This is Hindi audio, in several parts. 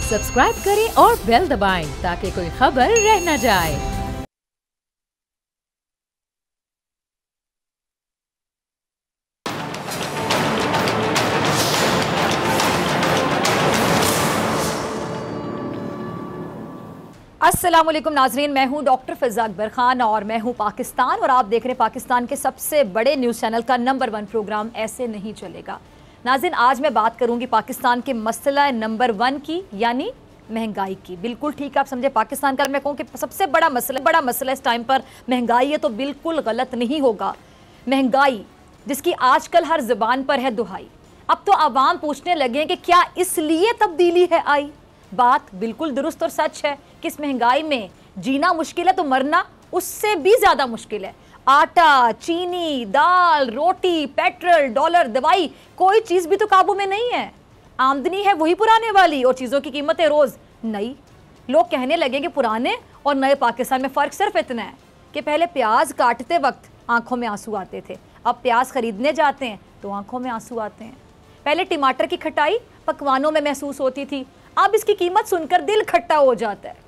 सब्सक्राइब करें और बेल दबाएं ताकि कोई खबर रह न जाए। अस्सलाम वालेकुम नाजरीन, मैं हूं डॉक्टर फ़िज़ा अकबर खान और मैं हूं पाकिस्तान और आप देख रहे हैं पाकिस्तान के सबसे बड़े न्यूज़ चैनल का नंबर 1 प्रोग्राम ऐसे नहीं चलेगा। नाज़रीन, आज मैं बात करूंगी पाकिस्तान के मसला नंबर 1 की, यानी महंगाई की। बिल्कुल ठीक आप समझे, पाकिस्तान का मैं कहूँ कि सबसे बड़ा मसला इस टाइम पर महंगाई है, तो बिल्कुल गलत नहीं होगा। महंगाई जिसकी आजकल हर ज़बान पर है दुहाई। अब तो आवाम पूछने लगे कि क्या इसलिए तब्दीली है आई। बात बिल्कुल दुरुस्त और सच है कि इस महंगाई में जीना मुश्किल है तो मरना उससे भी ज्यादा मुश्किल है। आटा, चीनी, दाल, रोटी, पेट्रोल, डॉलर, दवाई, कोई चीज भी तो काबू में नहीं है। आमदनी है वही पुराने वाली और चीजों की कीमतें रोज नई। लोग कहने लगे कि पुराने और नए पाकिस्तान में फर्क सिर्फ इतना है कि पहले प्याज काटते वक्त आंखों में आंसू आते थे, अब प्याज खरीदने जाते हैं तो आंखों में आंसू आते हैं। पहले टमाटर की खटाई पकवानों में महसूस होती थी, अब इसकी कीमत सुनकर दिल खट्टा हो जाता है।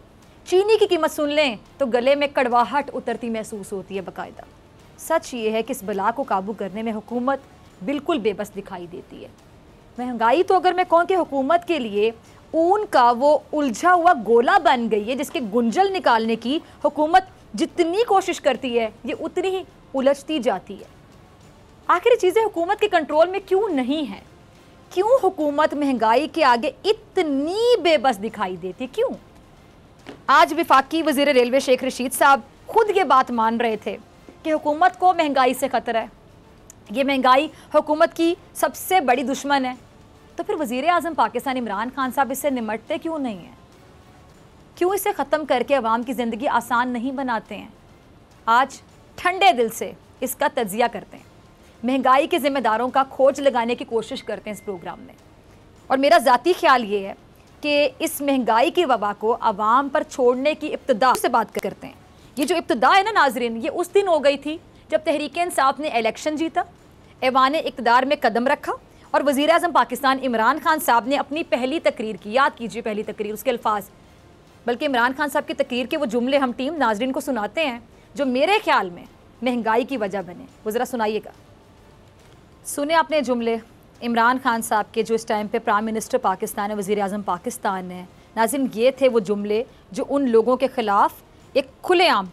चीनी की कीमत सुन लें तो गले में कड़वाहट उतरती महसूस होती है बाकायदा। सच ये है कि इस बला को काबू करने में हुकूमत बिल्कुल बेबस दिखाई देती है। महंगाई तो अगर मैं कहूँ कि हुकूमत के लिए ऊन का वो उलझा हुआ गोला बन गई है जिसके गुंजल निकालने की हुकूमत जितनी कोशिश करती है ये उतनी ही उलझती जाती है। आखिर ये चीज़ें हुकूमत के कंट्रोल में क्यों नहीं है? क्यों हुकूमत महंगाई के आगे इतनी बेबस दिखाई देती, क्यों? आज वफाकी वज़ीर रेलवे शेख रशीद साहब खुद ये बात मान रहे थे कि हुकूमत को महंगाई से ख़तरा है, ये महंगाई हुकूमत की सबसे बड़ी दुश्मन है। तो फिर वज़ीर आज़म पाकिस्तान इमरान खान साहब इससे निमटते क्यों नहीं हैं? क्यों इसे ख़त्म करके अवाम की ज़िंदगी आसान नहीं बनाते हैं? आज ठंडे दिल से इसका तज्जिया करते हैं, महंगाई के ज़िम्मेदारों का खोज लगाने की कोशिश करते हैं इस प्रोग्राम में। और मेरा ज़ाती ख्याल ये है कि इस महंगाई की वबा को अवाम पर छोड़ने की इब्तिदा से बात करते हैं। ये जो इब्तिदा है ना नाजरीन, ये उस दिन हो गई थी जब तहरीक इंसाफ ने इलेक्शन जीता, ऐवान इक़्तिदार में कदम रखा और वज़ीर आज़म पाकिस्तान इमरान खान साहब ने अपनी पहली तकरीर की। याद कीजिए पहली तकरीर, उसके अल्फाज, बल्कि इमरान खान साहब की तकरीर के वो जुमले हम टीम नाजरीन को सुनाते हैं जो मेरे ख्याल में महंगाई की वजह बने। वो ज़रा सुनाइएगा। सुने आपने जुमले इमरान खान साहब के जो इस टाइम पे प्राइम मिनिस्टर पाकिस्तान है, वज़ीर आज़म पाकिस्तान है। नाज़रीन, ये थे वो जुमले जो उन लोगों के ख़िलाफ़ एक खुलेआम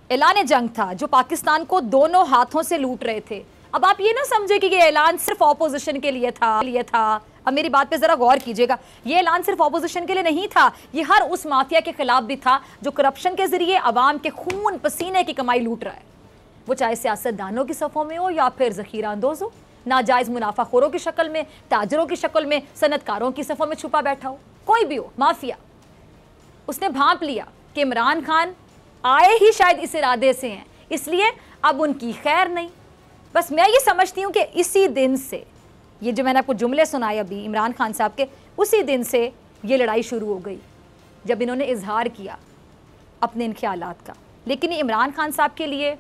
ऐलान जंग था जो पाकिस्तान को दोनों हाथों से लूट रहे थे। अब आप ये ना समझे कि ये ऐलान सिर्फ ऑपोजिशन के लिए था। अब मेरी बात पे ज़रा गौर कीजिएगा, ये ऐलान सिर्फ ऑपोजिशन के लिए नहीं था, ये हर उस माफिया के ख़िलाफ़ भी था जो करप्शन के ज़रिए आवाम के खून पसीने की कमाई लूट रहा है। वो चाहे सियासतदानों की सफ़ों में हो या फिर ज़ख़ीरा अंदोज़ हो, नाजायज़ मुनाफाखोरों की शक्ल में, ताजरों की शक्ल में, सनतकारों की सफ़ों में छुपा बैठा हो, कोई भी हो माफिया। उसने भांप लिया कि इमरान खान आए ही शायद इस इरादे से हैं, इसलिए अब उनकी खैर नहीं। बस मैं ये समझती हूँ कि इसी दिन से, ये जो मैंने आपको जुमले सुनाए अभी इमरान खान साहब के, उसी दिन से ये लड़ाई शुरू हो गई जब इन्होंने इजहार किया अपने इन ख्यालात का। लेकिन ये इमरान खान साहब के लिए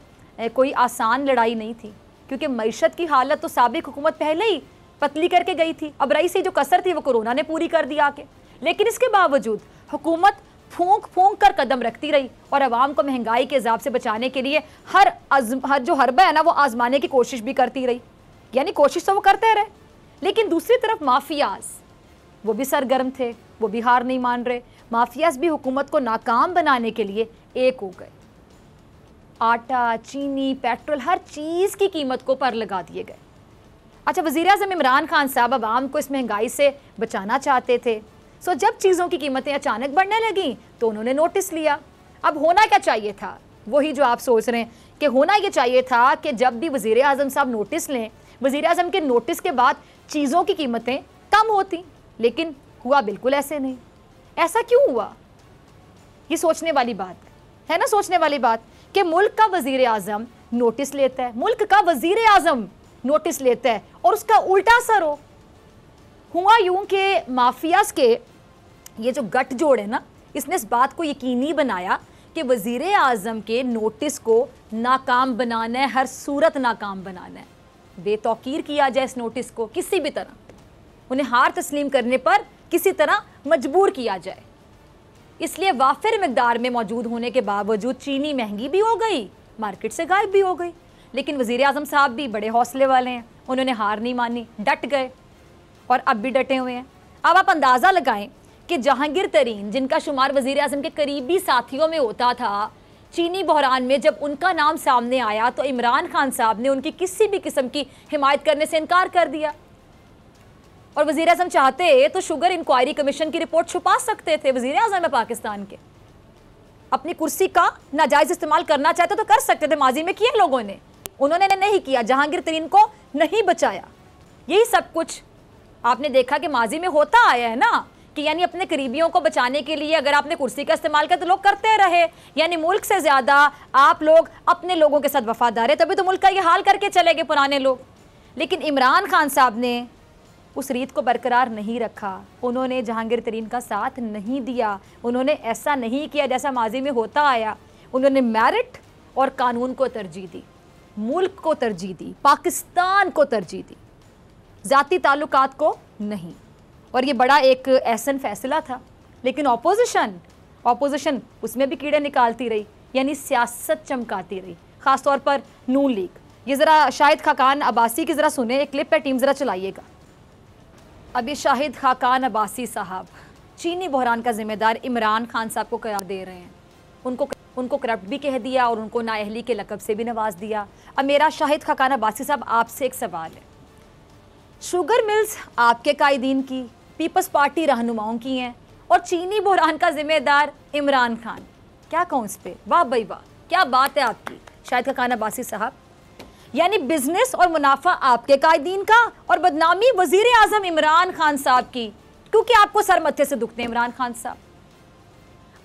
कोई आसान लड़ाई नहीं थी, क्योंकि मईशत की हालत तो साबिक हुकूमत पहले ही पतली करके गई थी। अब रही सी जो कसर थी वो कोरोना ने पूरी कर दी आके। लेकिन इसके बावजूद हुकूमत फूंक फूंक कर कदम रखती रही और आवाम को महंगाई के अज़ाब से बचाने के लिए हर जो हरबा है ना वो आजमाने की कोशिश भी करती रही। यानी कोशिश तो वो करते रहे, लेकिन दूसरी तरफ माफियाज वो भी सरगर्म थे, वो भी हार नहीं मान रहे। माफियाज भी हुकूमत को नाकाम बनाने के लिए एक हो गए। आटा, चीनी, पेट्रोल, हर चीज़ की कीमत को पर लगा दिए गए। अच्छा, वज़ीर आज़म इमरान खान साहब आवाम को इस महंगाई से बचाना चाहते थे। सो जब चीज़ों की कीमतें अचानक बढ़ने लगीं तो उन्होंने नोटिस लिया। अब होना क्या चाहिए था? वही जो आप सोच रहे हैं कि होना ये चाहिए था कि जब भी वज़ीर आज़म साहब नोटिस लें, वज़ीर आज़म के नोटिस के बाद चीज़ों की कीमतें कम होती। लेकिन हुआ बिल्कुल ऐसे नहीं। ऐसा क्यों हुआ? ये सोचने वाली बात है ना, सोचने वाली बात कि मुल्क का वज़ीर आज़म नोटिस लेता है, मुल्क का वज़ीर आज़म नोटिस लेता है और उसका उल्टा असर हो। हुआ यूं कि माफियाज के ये जो गठजोड़ है ना, इसने इस बात को यकीनी बनाया कि वज़ीर आज़म के नोटिस को नाकाम बनाना है, हर सूरत नाकाम बनाना है। बेतौकीर किया जाए इस नोटिस को किसी भी तरह, उन्हें हार तस्लीम करने पर किसी तरह मजबूर किया जाए। इसलिए वाफिर मिकदार में मौजूद होने के बावजूद चीनी महंगी भी हो गई, मार्केट से गायब भी हो गई। लेकिन वज़ीर आज़म साहब भी बड़े हौसले वाले हैं, उन्होंने हार नहीं मानी, डट गए और अब भी डटे हुए हैं। अब आप अंदाज़ा लगाएं कि जहांगीर तरीन, जिनका शुमार वज़ीर आज़म के करीबी साथियों में होता था, चीनी बहरान में जब उनका नाम सामने आया तो इमरान खान साहब ने उनकी किसी भी किस्म की हिमायत करने से इनकार कर दिया। और वज़ीर आज़म चाहते तो शुगर इंक्वायरी कमीशन की रिपोर्ट छुपा सकते थे। वज़ीर आज़म है पाकिस्तान के, अपनी कुर्सी का नाजायज़ इस्तेमाल करना चाहते तो कर सकते थे, माजी में किया लोगों ने, उन्होंने नहीं किया, जहांगीर तरीन को नहीं बचाया। यही सब कुछ आपने देखा कि माजी में होता आया है ना, कि यानी अपने करीबियों को बचाने के लिए अगर आपने कुर्सी का इस्तेमाल किया तो लोग करते रहे। यानी मुल्क से ज़्यादा आप लोग अपने लोगों के साथ वफादार है, तभी तो मुल्क का ये हाल करके चले गए पुराने लोग। लेकिन इमरान खान साहब ने उस रीत को बरकरार नहीं रखा, उन्होंने जहांगीर तरीन का साथ नहीं दिया, उन्होंने ऐसा नहीं किया जैसा माजी में होता आया। उन्होंने मेरिट और कानून को तरजीह दी, मुल्क को तरजीह दी, पाकिस्तान को तरजीह दी, ज़ाती ताल्लुकात को नहीं। और ये बड़ा एक एहसन फैसला था। लेकिन ऑपोजिशन उसमें भी कीड़े निकालती रही, यानी सियासत चमकाती रही, ख़ासतौर पर नून लीग। ये ज़रा शाहिद खाकान अब्बासी की ज़रा सुने, एक क्लिप है, टीम ज़रा चलाइएगा। अब ये शाहिद खाकान अब्बासी साहब चीनी बहरान का जिम्मेदार इमरान खान साहब को करार दे रहे हैं, उनको करप्ट भी कह दिया और उनको नाअहली के लक़ब से भी नवाज दिया। अब मेरा शाहिद खाकान अब्बासी साहब आपसे एक सवाल है, शुगर मिल्स आपके कायदीन की, पीपल्स पार्टी रहनुमाओं की हैं, और चीनी बहरान का जिम्मेदार इमरान खान, क्या कहूँ इस पे, वाह भाई वाह, क्या बात है आपकी शाहिद खाकान अब्बासी साहब। यानी बिजनेस और मुनाफा आपके कायदीन का और बदनामी वजीर आजम इमरान खान साहब की, क्योंकि आपको सर मत्थे से दुखते हैं इमरान खान साहब।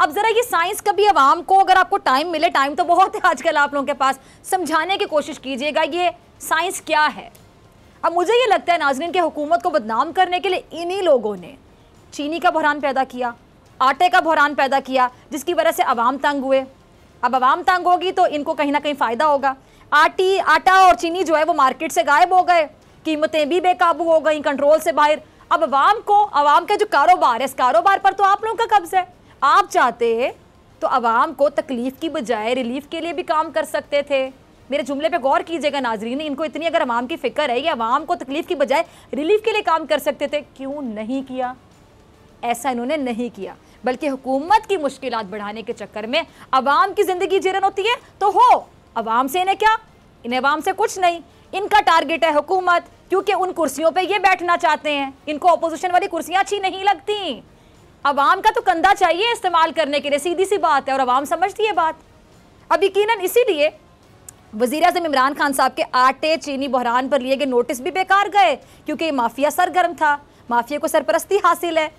अब जरा ये साइंस कभी आवाम को, अगर आपको टाइम मिले, टाइम तो बहुत है आजकल आप लोगों के पास, समझाने की कोशिश कीजिएगा ये साइंस क्या है। अब मुझे ये लगता है नाज़रीन, कि हुकूमत को बदनाम करने के लिए इन्हीं लोगों ने चीनी का बहरान पैदा किया, आटे का बहरान पैदा किया, जिसकी वजह से अवाम तंग हुए। अब अवाम तंग होगी तो इनको कहीं ना कहीं फ़ायदा होगा। आटा और चीनी जो है वो मार्केट से गायब हो गए, कीमतें भी बेकाबू हो गई, कंट्रोल से बाहर। अब अवाम का जो कारोबार है, इस कारोबार पर तो आप लोगों का कब्ज़ा है। आप चाहते तो अवाम को तकलीफ़ की बजाय रिलीफ के लिए भी काम कर सकते थे। मेरे जुमले पे गौर कीजिएगा नाजरीन, इनको इतनी अगर अवाम की फ़िक्र है, ये अवाम को तकलीफ़ की बजाय रिलीफ के लिए काम कर सकते थे, क्यों नहीं किया? ऐसा इन्होंने नहीं किया, बल्कि हुकूमत की मुश्किलात बढ़ाने के चक्कर में अवाम की ज़िंदगी जीरन होती है तो हो, अवाम से इन्हें क्या, इन्हें अवाम से कुछ नहीं। इनका टारगेट है हुकूमत, क्योंकि उन कुर्सियों पे ये बैठना चाहते हैं, इनको अपोजिशन वाली कुर्सियाँ अच्छी नहीं लगती। अवाम का तो कंधा चाहिए इस्तेमाल करने के लिए, सीधी सी बात है, और अवाम समझती है बात। अब यकीनन इसीलिए वज़ीर आज़म इमरान खान साहब के आटे चीनी बहरान पर लिए गए नोटिस भी बेकार गए, क्योंकि माफिया सरगर्म था, माफिया को सरपरस्ती हासिल है।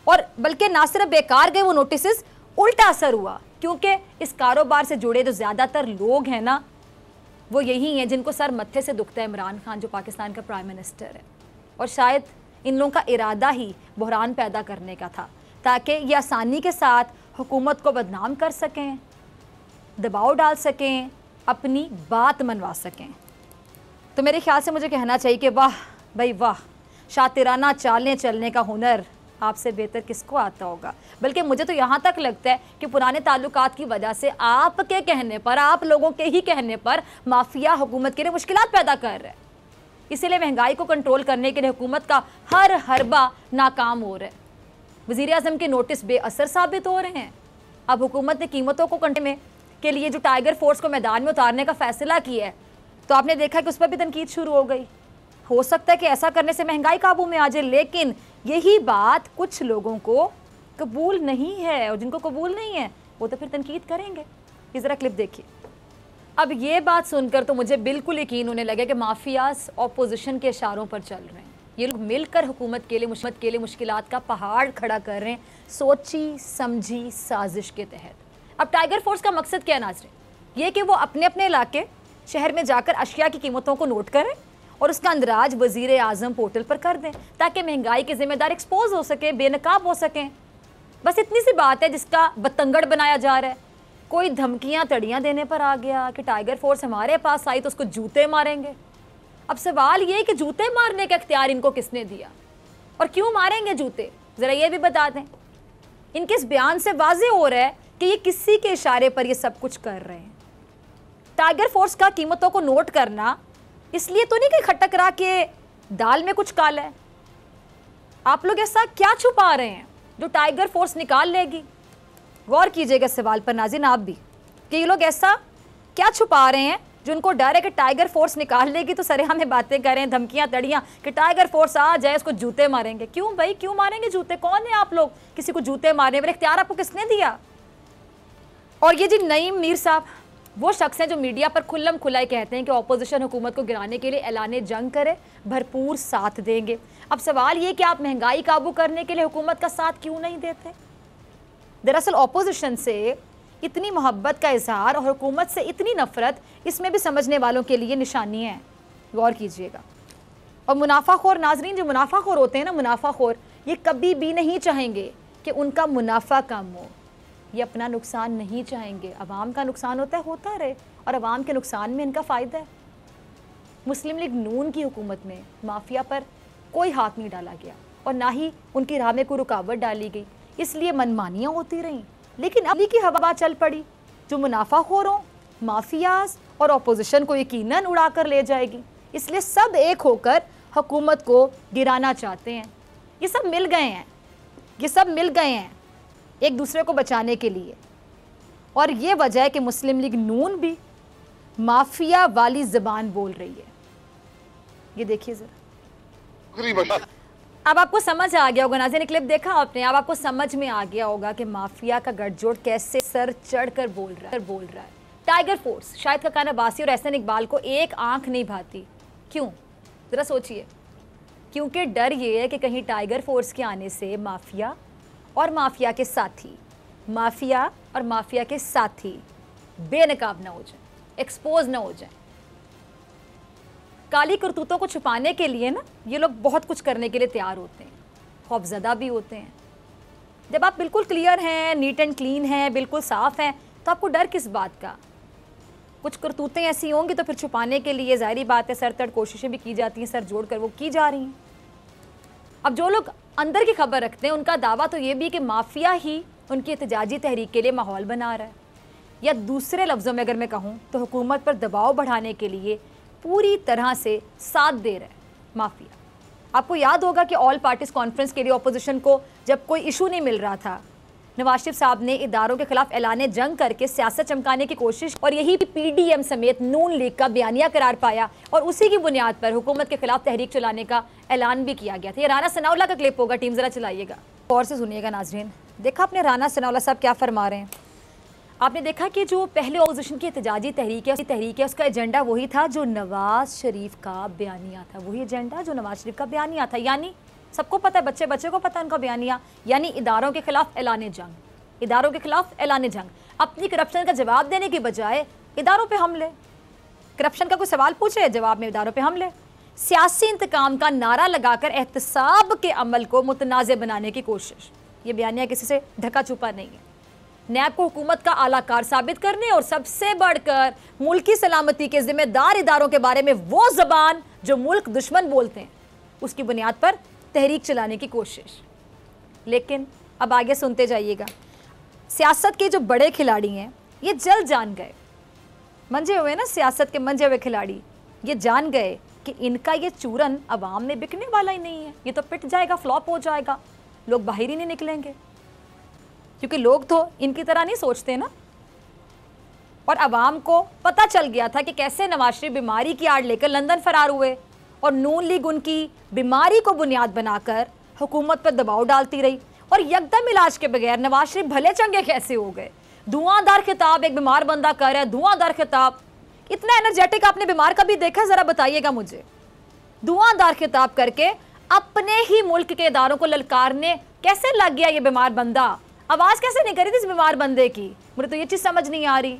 और बल्कि ना सिर्फ बेकार गए वो नोटिस, उल्टा असर हुआ, क्योंकि इस कारोबार से जुड़े जो ज़्यादातर लोग हैं ना, वो यही हैं जिनको सर मत्थे से दुखता है इमरान खान, जो पाकिस्तान का प्राइम मिनिस्टर है। और शायद इन लोगों का इरादा ही बहरान पैदा करने का था, ताकि ये आसानी के साथ हुकूमत को बदनाम कर सकें, दबाव डाल सकें, अपनी बात मनवा सकें। तो मेरे ख्याल से मुझे कहना चाहिए कि वाह भाई वाह, शातिराना चालें चलने का हुनर आपसे बेहतर किसको आता होगा। बल्कि मुझे तो यहाँ तक लगता है कि पुराने ताल्लुकात की वजह से, आपके कहने पर, आप लोगों के ही कहने पर, माफिया हुकूमत के लिए मुश्किलात पैदा कर रहा है। इसीलिए महंगाई को कंट्रोल करने के लिए हुकूमत का हर हरबा नाकाम हो रहा है। वज़ीर आज़म के नोटिस बेअसर साबित हो रहे हैं। अब हुकूमत ने कीमतों को कंट्रोल के लिए जो टाइगर फोर्स को मैदान में उतारने का फैसला किया है, तो आपने देखा कि उस पर भी तनकीद शुरू हो गई। हो सकता है कि ऐसा करने से महंगाई काबू में आ जाए, लेकिन यही बात कुछ लोगों को कबूल नहीं है, और जिनको कबूल नहीं है वो तो फिर तनकीद करेंगे। ये ज़रा क्लिप देखिए। अब ये बात सुनकर तो मुझे बिल्कुल यकीन होने लगे कि माफियाज ऑपोजिशन के इशारों पर चल रहे हैं। ये लोग मिलकर हुकूमत के लिए मुश्किलात का पहाड़ खड़ा कर रहे हैं, सोची समझी साजिश के तहत। अब टाइगर फोर्स का मकसद क्या है नाज़रीन? ये कि वो अपने अपने इलाके शहर में जाकर अशिया की कीमतों को नोट करें और उसका अंदराज वज़ीर आज़म पोर्टल पर कर दें, ताकि महंगाई के जिम्मेदार एक्सपोज हो सके, बेनकाब हो सकें। बस इतनी सी बात है जिसका बतंगड़ बनाया जा रहा है। कोई धमकियां तड़ियां देने पर आ गया कि टाइगर फोर्स हमारे पास आई तो उसको जूते मारेंगे। अब सवाल ये कि जूते मारने का इख्तियार इनको किसने दिया और क्यों मारेंगे जूते, ज़रा ये भी बता दें। इनके इस बयान से वाज़ेह हो रहा है कि ये किसी के इशारे पर ये सब कुछ कर रहे हैं। टाइगर फोर्स का कीमतों को नोट करना इसलिए तो नहीं कि खटक रहा कि दाल में कुछ काला है। आप लोग ऐसा क्या छुपा रहे हैं जो टाइगर फोर्स निकाल लेगी? गौर कीजिएगा सवाल पर नाज़रीन आप भी, कि ये लोग ऐसा क्या छुपा रहे हैं जो उनको डर है कि टाइगर फोर्स निकाल लेगी तो सरेआम में बातें करें, धमकियां तड़ियां कि टाइगर फोर्स आ जाए इसको जूते मारेंगे। क्यों भाई, क्यों मारेंगे जूते? कौन है आप लोग किसी को जूते मारने वाले? इख्तियार आपको किसने दिया? और ये जी नईम मीर साहब वो शख्स हैं जो मीडिया पर खुल्लम खुलाई कहते हैं कि ऑपोजिशन हुकूमत को गिराने के लिए ऐलान जंग करे, भरपूर साथ देंगे। अब सवाल ये कि आप महंगाई काबू करने के लिए हुकूमत का साथ क्यों नहीं देते? दरअसल ऑपोजिशन से इतनी मोहब्बत का इजहार और हुकूमत से इतनी नफरत, इसमें भी समझने वालों के लिए निशानी है। गौर कीजिएगा। और मुनाफाखोर नाजरीन, जो मुनाफाखोर होते हैं ना, मुनाफाखोर, ये कभी भी नहीं चाहेंगे कि उनका मुनाफा कम हो। ये अपना नुकसान नहीं चाहेंगे। अवाम का नुकसान होता रहे और अवाम के नुकसान में इनका फ़ायदा है। मुस्लिम लीग नून की हुकूमत में माफिया पर कोई हाथ नहीं डाला गया और ना ही उनकी राह में कोई रुकावट डाली गई, इसलिए मनमानियाँ होती रहीं। लेकिन अभी की हवा चल पड़ी जो मुनाफाखोरों, माफियाज और अपोजिशन को यकीनन उड़ा कर ले जाएगी, इसलिए सब एक होकर हुकूमत को गिराना चाहते हैं। ये सब मिल गए हैं एक दूसरे को बचाने के लिए। और ये वजह है कि मुस्लिम लीग नून भी माफिया वाली ज़बान बोल रही है। ये देखिए जरा, अब आपको समझ आ गया होगा। नाज़रीन क्लिप देखा आपने, अब आपको समझ में आ गया होगा कि माफिया का गठजोड़ कैसे सर चढ़कर बोल रहा है। टाइगर फोर्स, शाहिद खान अब्बासी और एहसन इकबाल को एक आंख नहीं भाती। क्यों? जरा सोचिए। क्योंकि डर ये है कि कहीं टाइगर फोर्स के आने से माफिया और माफिया के साथी बेनकाब ना हो जाए, एक्सपोज ना हो जाए। काली करतूतों को छुपाने के लिए ना ये लोग बहुत कुछ करने के लिए तैयार होते हैं, खौफजदा भी होते हैं। जब आप बिल्कुल क्लियर हैं, नीट एंड क्लीन हैं, बिल्कुल साफ हैं, तो आपको डर किस बात का? कुछ करतूतें ऐसी होंगी तो फिर छुपाने के लिए ज़ाहिरी बात है सर तड़ कोशिशें भी की जाती हैं, सर जोड़ कर वो की जा रही हैं। अब जो लोग अंदर की खबर रखते हैं उनका दावा तो ये भी कि माफिया ही उनकी एहतजाजी तहरीक के लिए माहौल बना रहा है, या दूसरे लफ्ज़ों में अगर मैं कहूँ तो हुकूमत पर दबाव बढ़ाने के लिए पूरी तरह से साथ दे रहा है माफिया। आपको याद होगा कि ऑल पार्टीज़ कॉन्फ्रेंस के लिए अपोजिशन को जब कोई इशू नहीं मिल रहा था, नवाज शरीफ साहब ने इदारों के खिलाफ ऐलान जंग करके सियासत चमकाने की कोशिश, और यही PDM समेत नून लीग का बयानिया करार पाया और उसी की बुनियाद पर हुकूमत के खिलाफ तहरीक चलाने का ऐलान भी किया गया था। ये राना सनाउल्लाह का क्लिप होगा, टीम ज़रा चलाइएगा, गौर से सुनिएगा नाजरीन। देखा आपने राना सनाउल्लाह साहब क्या फरमा रहे हैं? आपने देखा कि जो पहले अपोजिशन की एहतजाजी तहरीक है उसका एजेंडा वही था जो नवाज शरीफ का बयानिया था, वही एजेंडा जो नवाज शरीफ का बयानिया था। यानी सबको पता है, बच्चे को पता है उनका बयानिया, यानी इदारों के खिलाफ ऐलान जंग। अपनी करप्शन का जवाब देने की बजाय इदारों पे हमले, करप्शन का कोई सवाल पूछे जवाब में इदारों पे हमले, सियासी इंतकाम का नारा लगाकर एहतसाब के अमल को मुतनाज़ बनाने की कोशिश। ये बयानिया किसी से ढका छुपा नहीं है। नैब को हुकूमत का आलाकार साबित करने और सबसे बढ़कर मुल्की सलामती के जिम्मेदार इदारों के बारे में वो जबान जो मुल्क दुश्मन बोलते हैं, उसकी बुनियाद पर तहरीक चलाने की कोशिश। लेकिन अब आगे सुनते जाइएगा। सियासत के जो बड़े खिलाड़ी हैं ये जल्द जान गए, मंजे हुए ना, सियासत के मंजे हुए खिलाड़ी ये जान गए कि इनका ये चूरन अवाम में बिकने वाला ही नहीं है, ये तो पिट जाएगा, फ्लॉप हो जाएगा, लोग बाहर ही नहीं निकलेंगे, क्योंकि लोग तो इनकी तरह नहीं सोचते ना। और अवाम को पता चल गया था कि कैसे नवाज शरीफ बीमारी की आड़ लेकर लंदन फरार हुए और नून लीग उनकी बीमारी को बुनियाद बनाकर हुकूमत पर दबाव डालती रही, और यकदम इलाज के बगैर नवाज शरीफ भले चंगे कैसे हो गए। धुआंधार खिताब एक बीमार बंदा कर रहा है, धुआंधार खिताब, इतना एनर्जेटिक आपने बीमार कभी देखा? जरा बताइएगा मुझे। धुआंधार खिताब करके अपने ही मुल्क के इदारों को ललकारने कैसे लग गया ये बीमार बंदा? आवाज कैसे नहीं करी थी इस बीमार बंदे की? मुझे तो ये चीज समझ नहीं आ रही।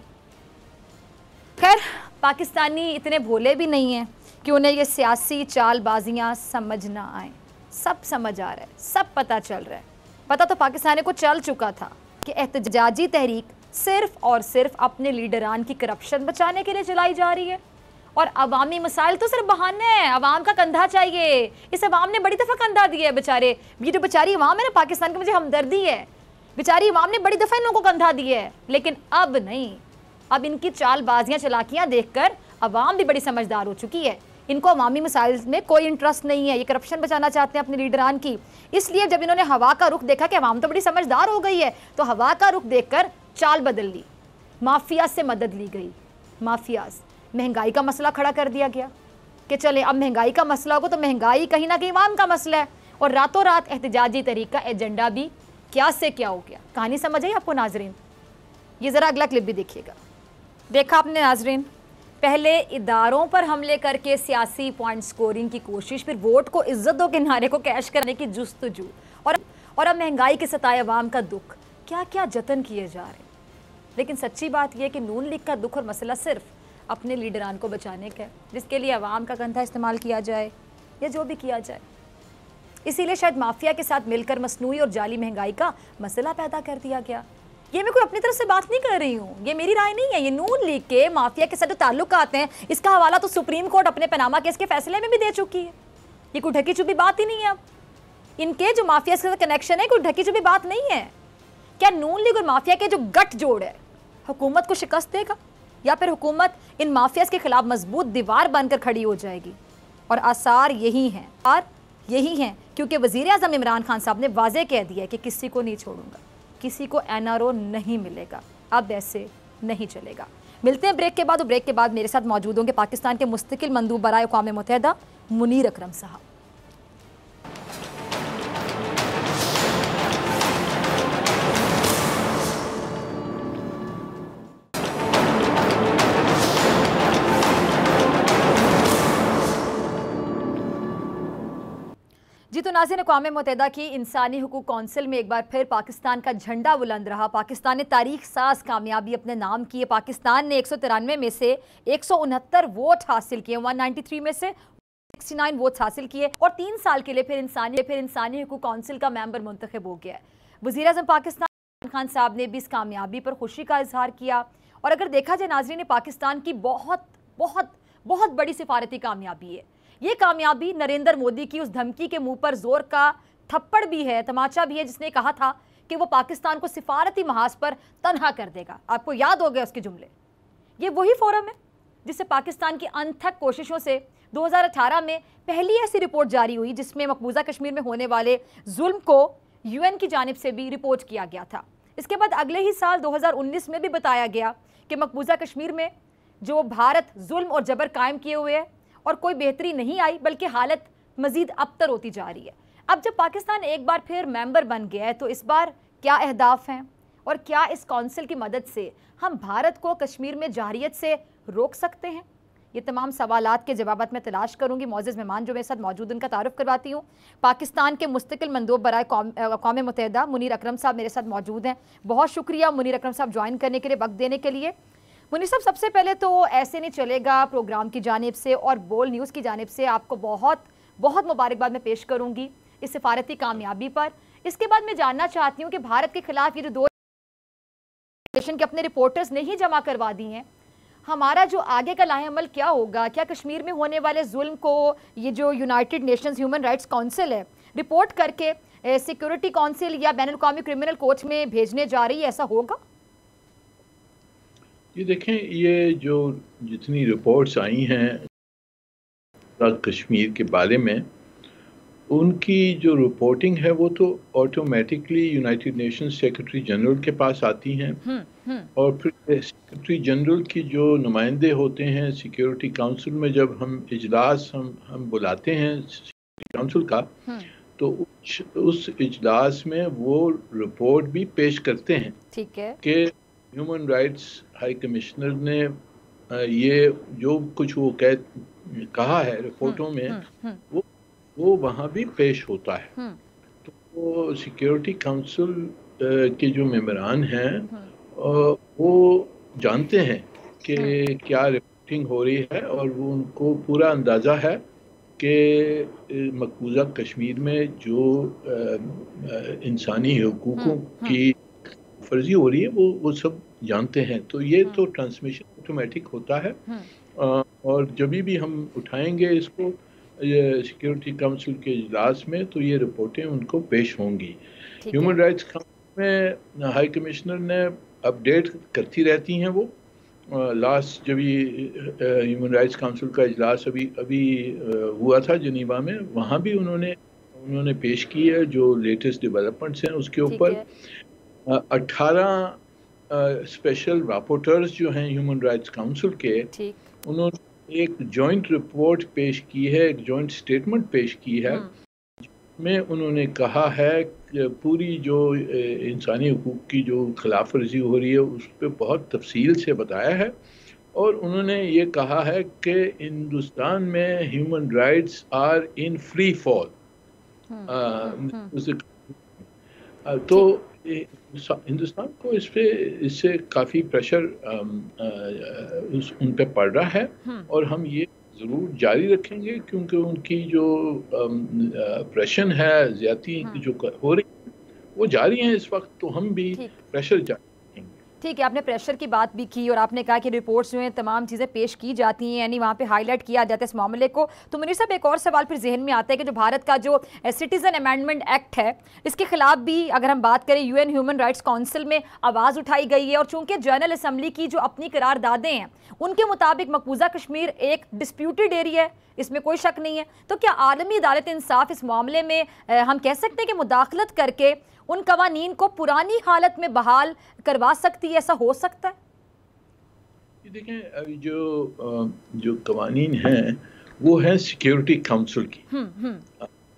खैर, पाकिस्तानी इतने भोले भी नहीं हैं कि उन्हें ये सियासी चालबाजियां समझ ना आए। सब समझ आ रहा है, सब पता चल रहा है। पता तो पाकिस्तानी को चल चुका था कि एहतजाजी तहरीक सिर्फ और सिर्फ अपने लीडरान की करप्शन बचाने के लिए चलाई जा रही है, और अवामी मसाइल तो सिर्फ बहाने हैं। अवाम का कंधा चाहिए। इस अवाम ने बड़ी दफ़ा कंधा दिया है बेचारे। ये जो बेचारी अवाम है ना पाकिस्तान की, मुझे हमदर्दी है। बेचारी अवाम ने बड़ी दफा इन लोगों को कंधा दिया है, लेकिन अब नहीं। अब इनकी चालबाजियां चलाकियां देखकर अवाम भी बड़ी समझदार हो चुकी है। इनको अवामी मसाइल में कोई इंटरेस्ट नहीं है, ये करप्शन बचाना चाहते हैं अपने लीडरान की। इसलिए जब इन्होंने हवा का रुख देखा कि अवाम तो बड़ी समझदार हो गई है, तो हवा का रुख देखकर चाल बदल ली, माफिया से मदद ली गई। माफियाज, महंगाई का मसला खड़ा कर दिया गया कि चले अब महंगाई का मसला होगा तो महंगाई कहीं ना कहीं अवाम का मसला है, और रातों रात एहतजाजी तरीका एजेंडा भी क्या से क्या हो गया। कहानी समझ आई आपको नाजरीन? ये जरा अगला क्लिप भी देखिएगा। देखा आपने नाजरीन, पहले इदारों पर हमले करके सियासी पॉइंट स्कोरिंग की कोशिश, फिर वोट को इज्जतों के नारे को कैश करने की जुस्तजू, और अब महंगाई के सताए अवाम का दुख। क्या क्या जतन किए जा रहे हैं। लेकिन सच्ची बात यह कि नून लीग का दुख और मसला सिर्फ अपने लीडरान को बचाने का है, जिसके लिए अवाम का कंधा इस्तेमाल किया जाए या जो भी किया जाए। इसीलिए शायद माफिया के साथ मिलकर मसनूई और जाली महंगाई का मसला पैदा कर दिया गया। ये मैं कोई अपनी तरफ से बात नहीं कर रही हूँ, ये मेरी राय नहीं है, ये नून लीग के माफिया के साथ जो ताल्लुकात हैं, इसका हवाला तो सुप्रीम कोर्ट अपने पनामा केस के फैसले में भी दे चुकी है। ये कोई ढकी छुपी बात ही नहीं है। अब इनके जो माफिया के साथ कनेक्शन है, कोई ढकी छुपी बात नहीं है। क्या नून लीग और माफिया के जो गठ जोड़ है हुकूमत को शिकस्त देगा, या फिर हुकूमत इन माफियाज के खिलाफ मजबूत दीवार बनकर खड़ी हो जाएगी? और आसार यही हैं, क्योंकि वजीर आज़म इमरान खान साहब ने वाजे कह दिया है कि किसी को नहीं छोड़ूंगा, किसी को एनआरओ नहीं मिलेगा, अब ऐसे नहीं चलेगा। मिलते हैं ब्रेक के बाद, और ब्रेक के बाद मेरे साथ मौजूद होंगे पाकिस्तान के मुस्तकिल मंदूब बराए अक़वाम मुत्तहिदा मुनीर अकरम साहब। जी तो नाज़रीन, अक़वाम मुत्तहिदा की इंसानी हुकूक कौंसिल में एक बार फिर पाकिस्तान का झंडा बुलंद रहा। पाकिस्तान ने तारीख साज कामयाबी अपने नाम की है। पाकिस्तान ने 193 में से 169 वोट हासिल किए, 193 में से 69 वोट हासिल किए, और 3 साल के लिए फिर इंसानी हुकूक कौंसिल का मेंबर मुंतखब हो गया है। वज़ीर आज़म पाकिस्तान इमरान खान साहब ने भी इस कामयाबी पर खुशी का इजहार किया। और अगर देखा जाए नाज़रीन, पाकिस्तान की बहुत बहुत बहुत बड़ी सिफारती कामयाबी है। ये कामयाबी नरेंद्र मोदी की उस धमकी के मुंह पर जोर का थप्पड़ भी है, तमाचा भी है, जिसने कहा था कि वो पाकिस्तान को सिफारती महाज पर तनहा कर देगा। आपको याद हो गया उसके जुमले। ये वही फोरम है जिससे पाकिस्तान की अनथक कोशिशों से 2018 में पहली ऐसी रिपोर्ट जारी हुई जिसमें मकबूजा कश्मीर में होने वाले जुल्म को यूएन की जानिब से भी रिपोर्ट किया गया था। इसके बाद अगले ही साल 2019 में भी बताया गया कि मकबूजा कश्मीर में जो भारत जुल्म और जबर कायम किए हुए है और कोई बेहतरी नहीं आई, बल्कि हालत मजीद अबतर होती जा रही है। अब जब पाकिस्तान एक बार फिर मेंबर बन गया है, तो इस बार क्या अहदाफ हैं और क्या इस कौंसिल की मदद से हम भारत को कश्मीर में जारियत से रोक सकते हैं? ये तमाम सवालात के जवाब मैं तलाश करूंगी। मौजूद मेहमान जो मेरे साथ मौजूद, उनका तारुफ करवाती हूँ। पाकिस्तान के मुस्तकिल मंदूब बराए अक़वाम मुत्तहिदा मुनीर अकरम साहब मेरे साथ मौजूद हैं। बहुत शुक्रिया मुनीर अकरम साहब ज्वाइन करने के लिए, वक्त देने के लिए। मुनीर साहब, सबसे पहले तो ऐसे नहीं चलेगा प्रोग्राम की जानिब से और बोल न्यूज़ की जानिब से आपको बहुत बहुत मुबारकबाद मैं पेश करूंगी इस सिफारती कामयाबी पर। इसके बाद मैं जानना चाहती हूँ कि भारत के खिलाफ ये जो 2 के अपने रिपोर्टर्स नहीं जमा करवा दी हैं, हमारा जो आगे का लाहेअमल क्या होगा? क्या कश्मीर में होने वाले जुल्म को ये जो United Nations human rights council है रिपोर्ट करके सिक्योरिटी काउंसिल या बैनुल अक़वामी क्रिमिनल कोर्ट में भेजने जा रही है, ऐसा होगा? ये देखें, ये जो जितनी रिपोर्ट्स आई हैं कश्मीर के बारे में, उनकी जो रिपोर्टिंग है वो तो automatically United Nations secretary general के पास आती हैं। और फिर सेक्रेटरी जनरल की जो नुमाइंदे होते हैं सिक्योरिटी काउंसिल में, जब हम इजलास हम बुलाते हैं सिक्योरिटी काउंसिल का, तो उस इजलास में वो रिपोर्ट भी पेश करते हैं। ठीक है कि ह्यूमन राइट्स हाई कमिश्नर ने ये जो कुछ वो कहा है रिपोर्टों में, वो वहाँ भी पेश होता है। तो वो सिक्योरिटी काउंसिल के जो मेंबरान हैं वो जानते हैं कि क्या रिपोर्टिंग हो रही है, और वो उनको पूरा अंदाज़ा है कि मकबूजा कश्मीर में जो इंसानी हुकूकों की फर्जी हो रही है वो सब जानते हैं। तो ये तो ट्रांसमिशन ऑटोमेटिक होता है। और जब भी हम उठाएंगे इसको सिक्योरिटी काउंसिल के इजलास में, तो ये रिपोर्टें उनको पेश होंगी। ह्यूमन राइट्स में हाई कमिश्नर ने अपडेट करती रहती हैं वो। लास्ट जब ये ह्यूमन राइट्स काउंसिल का इजलास अभी अभी हुआ था जिनीवा में, वहाँ भी उन्होंने पेश की है जो लेटेस्ट डेवलपमेंट्स हैं उसके ऊपर। 18 स्पेशल रापोर्टर्स जो हैं ह्यूमन राइट्स काउंसिल के, उन्होंने एक जॉइंट रिपोर्ट पेश की है, एक जॉइंट स्टेटमेंट पेश की है में उन्होंने कहा है कि पूरी जो इंसानी हुकूक की जो खिलाफ वर्जी हो रही है उस पर बहुत तफसील से बताया है। और उन्होंने ये कहा है कि हिंदुस्तान में human rights are in free fall. तो हिंदुस्तान को इससे काफ़ी प्रेशर उन पे पड़ रहा है और हम ये ज़रूर जारी रखेंगे क्योंकि उनकी जो प्रेशर है, ज़्यादती जो हो रही है वो जारी है इस वक्त, तो हम भी प्रेशर जारी। ठीक है, आपने प्रेशर की बात भी की और आपने कहा कि रिपोर्ट्स जो हैं तमाम चीज़ें पेश की जाती हैं, यानी वहाँ पे हाईलाइट किया जाता है इस मामले को। तो मुनीर साहब, एक और सवाल फिर जहन में आता है कि जो भारत का जो सिटीज़न अमेंडमेंट एक्ट है, इसके खिलाफ भी अगर हम बात करें यूएन ह्यूमन राइट्स काउंसिल में आवाज़ उठाई गई है और चूंकि जनरल असम्बली की जो अपनी करारदादें हैं उनके मुताबिक मकबूजा कश्मीर एक डिस्प्यूटेड एरिया है, इसमें कोई शक नहीं है। तो क्या आलमी अदालत इंसाफ इस मामले में हम कह सकते हैं कि मुदाखलत करके उन कवानीन को पुरानी हालत में बहाल करवा सकती है? ऐसा हो सकता है? देखें, अभी जो कवानीन हैं वो है सिक्योरिटी काउंसिल की।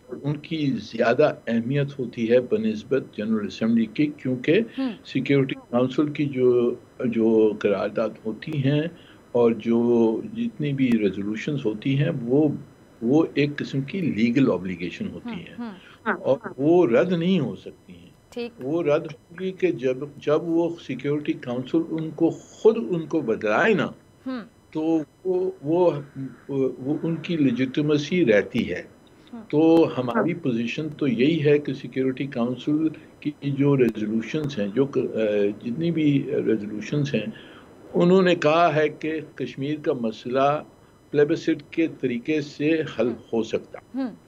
उनकी ज़्यादा अहमियत होती है बनिस्बत जनरल असम्बली की, क्योंकि सिक्योरिटी काउंसिल की जो करारदाद होती हैं और जो जितनी भी रेजोल्यूशंस होती हैं वो एक किस्म की लीगल ऑब्लिगेशन होती हैं और वो रद्द नहीं हो सकती हैं। वो रद्द होगी कि जब वो सिक्योरिटी काउंसिल उनको बदलाए ना, तो वो उनकी लेजिटिमेसी रहती है। तो हमारी पोजीशन तो यही है कि सिक्योरिटी काउंसिल की जो रेजोल्यूशंस हैं, जो जितनी भी रेजोल्यूशंस हैं, उन्होंने कहा है कि कश्मीर का मसला प्लेबिसिट के तरीके से हल हो सकता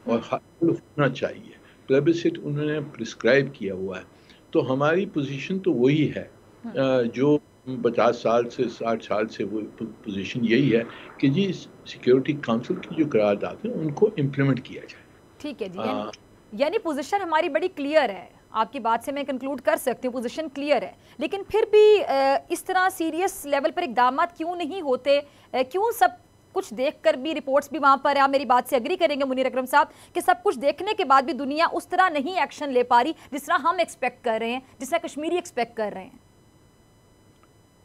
और हल होना चाहिए। प्लेबिसिट उन्होंने प्रिस्क्राइब किया हुआ है। तो हमारी पोजीशन तो वही है, जो 50 साल से 60 साल से वो पोजीशन यही है कि जी सिक्योरिटी काउंसिल की जो करारदाद है उनको इम्प्लीमेंट किया जाए। ठीक है जी, यानी पोजीशन हमारी बड़ी क्लियर है। आपकी बात से मैं कंक्लूड कर सकती हूँ पोजीशन क्लियर है, लेकिन फिर भी इस तरह सीरियस लेवल पर इकदाम क्यों नहीं होते? क्यों सब कुछ देखकर भी, रिपोर्ट्स भी वहां पर, आप मेरी बात से एग्री करेंगे मुनीर अकरम साहब, कि सब कुछ देखने के बाद भी दुनिया उस तरह नहीं एक्शन ले पा रही जिस तरह हम एक्सपेक्ट कर रहे हैं, जिस तरह कश्मीरी एक्सपेक्ट कर रहे हैं?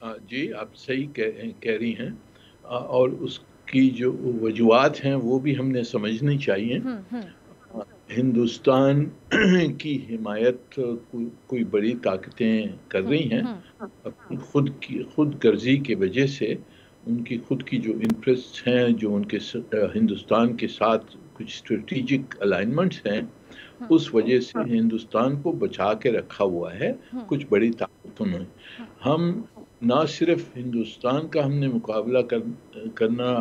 जी, आप सही कह रही हैं और उसकी जो वजूहात हैं वो भी हमने समझनी चाहिए। हिंदुस्तान की हिमायत कोई बड़ी ताकतें कर रही हैं अपनी खुद गर्जी की वजह से। उनकी खुद की जो इंटरेस्ट हैं, जो उनके हिंदुस्तान के साथ कुछ स्ट्रेटेजिक अलाइनमेंट्स हैं, उस वजह से हिंदुस्तान को बचा के रखा हुआ है कुछ बड़ी ताकतों ने। हम ना सिर्फ हिंदुस्तान का हमने मुकाबला करना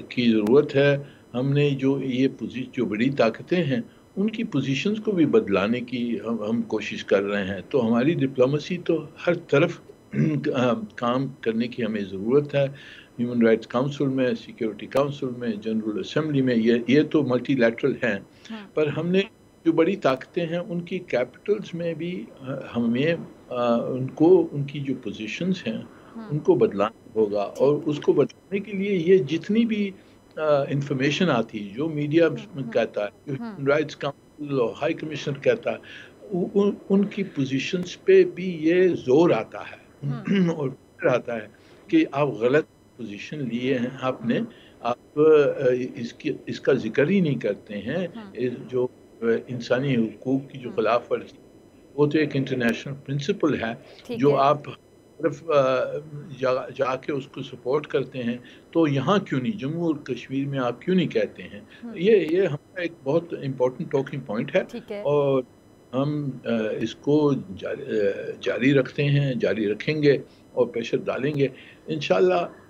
की ज़रूरत है, हमने जो बड़ी ताकतें हैं उनकी पोजीशंस को भी बदलाने की हम कोशिश कर रहे हैं। तो हमारी डिप्लोमेसी तो हर तरफ काम करने की हमें ज़रूरत है। ह्यूमन राइट्स काउंसिल में, सिक्योरिटी काउंसिल में, जनरल असम्बली में, ये तो मल्टीलैटरल हैं, पर हमने जो बड़ी ताकतें हैं उनकी कैपिटल्स में भी हमें उनकी जो पोजीशंस हैं उनको बदलाना होगा। और उसको बदलाने के लिए ये जितनी भी इंफॉर्मेशन आती है, जो मीडिया कहता है, जो ह्यूमन राइट्स काउंसिल और हाई कमिश्नर कहता है, उनकी पोजीशंस पे भी ये जोर आता है और फिर आता है कि आप गलत पोजीशन लिए हैं आपने, आप इसका जिक्र ही नहीं करते हैं। जो इंसानी हुकूक की जो खिलाफ वर्जी, वो तो एक इंटरनेशनल प्रिंसिपल है जो आप सिर्फ जाके उसको सपोर्ट करते हैं। तो यहाँ क्यों नहीं, जम्मू और कश्मीर में आप क्यों नहीं कहते हैं? ये हमारा एक बहुत इम्पोर्टेंट टॉकिंग पॉइंट है और हम इसको जारी रखते हैं, जारी रखेंगे और प्रेशर डालेंगे इंशाल्लाह।